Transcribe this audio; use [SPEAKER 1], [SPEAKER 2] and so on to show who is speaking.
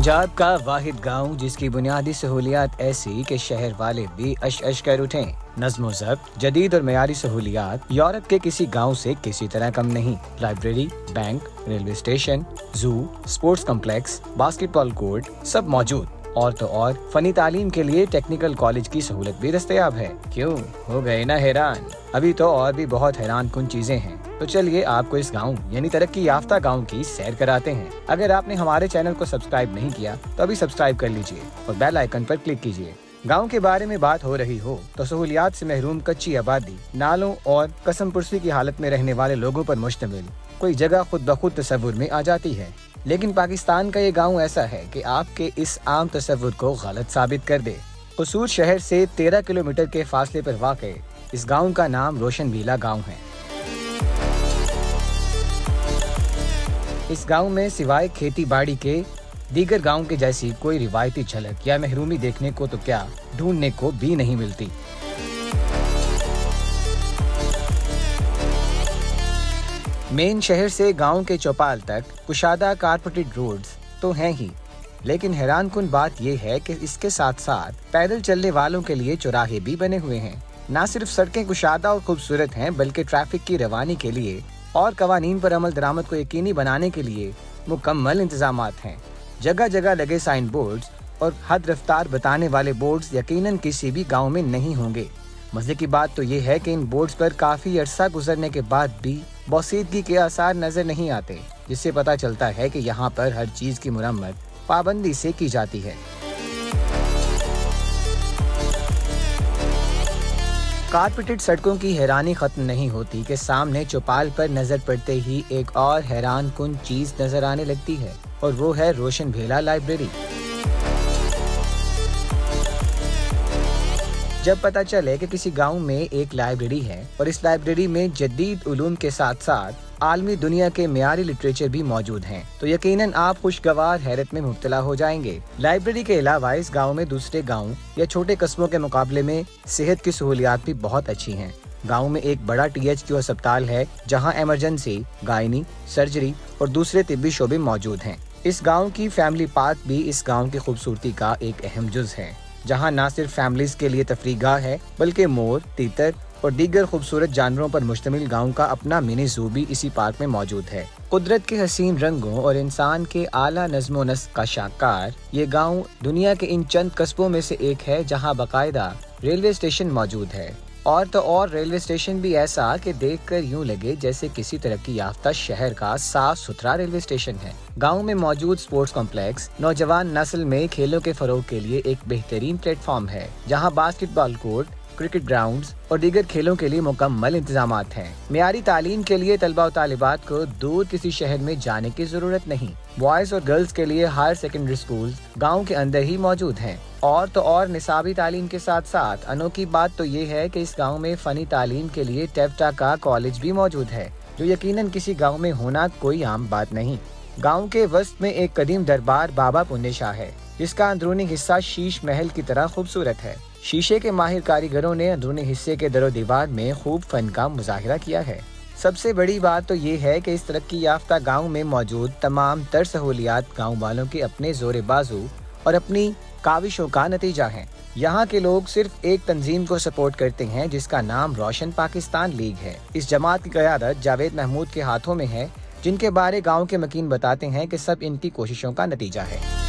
[SPEAKER 1] पंजाब का वाहिद गांव जिसकी बुनियादी सहूलियात ऐसी कि शहर वाले भी अश कर उठें। नज़्म ज़ब्त, जदीद और मयारी सहूलियात यूरोप के किसी गांव से किसी तरह कम नहीं। लाइब्रेरी, बैंक, रेलवे स्टेशन, जू, स्पोर्ट्स कम्प्लेक्स, बास्केटबॉल कोर्ट सब मौजूद। और तो और फनी तालीम के लिए टेक्निकल कॉलेज की सहूलत भी दस्तयाब है। क्यों हो गए ना हैरान? अभी तो और भी बहुत हैरान कुन चीजें हैं। तो चलिए आपको इस गांव यानी तरक्की याफ्ता गांव की सैर कराते हैं। अगर आपने हमारे चैनल को सब्सक्राइब नहीं किया तो अभी सब्सक्राइब कर लीजिए और बेल आइकन पर क्लिक कीजिए। गांव के बारे में बात हो रही हो तो सहूलियात से महरूम कच्ची आबादी, नालों और कसम पुरसी की हालत में रहने वाले लोगों पर मुश्तमिल कोई जगह खुद ब खुद तस्वुर में आ जाती है। लेकिन पाकिस्तान का ये गांव ऐसा है कि आपके इस आम तस्वुर को गलत साबित कर दे। कसूर शहर से 13 किलोमीटर के फासले पर वाक़े इस गांव का नाम रोशन भीला गांव है। इस गांव में सिवाय खेती बाड़ी के दीगर गांव के जैसी कोई रिवायती झलक या महरूमी देखने को तो क्या ढूंढने को भी नहीं मिलती। मेन शहर से गांव के चौपाल तक कुशादा कारपेटेड रोड्स तो हैं ही, लेकिन हैरान कुन बात यह है कि इसके साथ साथ पैदल चलने वालों के लिए चौराहे भी बने हुए हैं। न सिर्फ सड़कें कुशादा और खूबसूरत हैं बल्कि ट्रैफिक की रवानी के लिए और कवानीन पर अमल दरामद को यकीनी बनाने के लिए मुकम्मल इंतजामात हैं। जगह जगह लगे साइन बोर्ड्स और हद रफ्तार बताने वाले बोर्ड्स यकीनन किसी भी गाँव में नहीं होंगे। मजे की बात तो ये है कि इन बोर्ड्स पर काफी अरसा गुजरने के बाद भी बोसीदगी के आसार नजर नहीं आते, जिससे पता चलता है कि यहाँ पर हर चीज की मुरम्मत पाबंदी से की जाती है। कारपेटेड सड़कों की हैरानी खत्म नहीं होती कि सामने चौपाल पर नजर पड़ते ही एक और हैरान कुन चीज नजर आने लगती है और वो है रोशन भीला लाइब्रेरी। जब पता चले कि किसी गांव में एक लाइब्रेरी है और इस लाइब्रेरी में जदीद उलूम के साथ साथ आलमी दुनिया के मियारी लिटरेचर भी मौजूद हैं, तो यकीनन आप खुशगवार हैरत में मुब्तला हो जाएंगे। लाइब्रेरी के अलावा इस गांव में दूसरे गांव या छोटे कस्बों के मुकाबले में सेहत की सहूलियात भी बहुत अच्छी हैं। गांव में एक बड़ा THQ अस्पताल है जहां इमरजेंसी, गायनी, सर्जरी और दूसरे तिब्बी शोबे मौजूद हैं। इस गांव की फैमिली पार्क भी इस गांव की खूबसूरती का एक अहम जुज है, जहां न सिर्फ फैमिलीज के लिए तफरीगाह है बल्कि मोर, तीतर और दीगर खूबसूरत जानवरों पर मुश्तमिल गांव का अपना मिनी जू भी इसी पार्क में मौजूद है। कुदरत के हसीन रंगों और इंसान के आला नज़्मो नस्क का शाहकार ये गांव दुनिया के इन चंद कस्बों में से एक है जहां बाकायदा रेलवे स्टेशन मौजूद है। और तो और रेलवे स्टेशन भी ऐसा कि देखकर यूं लगे जैसे किसी तरक्की याफ्ता शहर का साफ सुथरा रेलवे स्टेशन है। गांव में मौजूद स्पोर्ट्स कॉम्प्लेक्स नौजवान नस्ल में खेलों के फरोग के लिए एक बेहतरीन प्लेटफॉर्म है, जहां बास्केटबॉल कोर्ट, क्रिकेट ग्राउंड्स और दीगर खेलों के लिए मुकम्मल इंतजामात हैं। मियारी तालीम के लिए तलबा और तालिबात को दूर किसी शहर में जाने की जरूरत नहीं। बॉयज और गर्ल्स के लिए हायर सेकेंडरी स्कूल गांव के अंदर ही मौजूद हैं। और तो और निसाबी तालीम के साथ साथ अनोखी बात तो ये है कि इस गांव में फनी तालीम के लिए टेफ्टा का कॉलेज भी मौजूद है, जो यकीनन किसी गांव में होना कोई आम बात नहीं। गांव के वस्त में एक कदीम दरबार बाबा पुन्ने शाह है, जिसका अंदरूनी हिस्सा शीश महल की तरह खूबसूरत है। शीशे के माहिर कारीगरों ने अंदरूनी हिस्से के दरो दीवार में खूब फन का मुजाहिरा किया है। सबसे बड़ी बात तो ये है कि इस तरक्की याफ्ता गांव में मौजूद तमाम तर सहूलियात गांव वालों के अपने जोर बाजू और अपनी काविशों का नतीजा है। यहाँ के लोग सिर्फ एक तंजीम को सपोर्ट करते हैं जिसका नाम रोशन पाकिस्तान लीग है। इस जमात की क़यादत जावेद महमूद के हाथों में है, जिनके बारे गांव के मकीन बताते हैं कि सब इनकी कोशिशों का नतीजा है।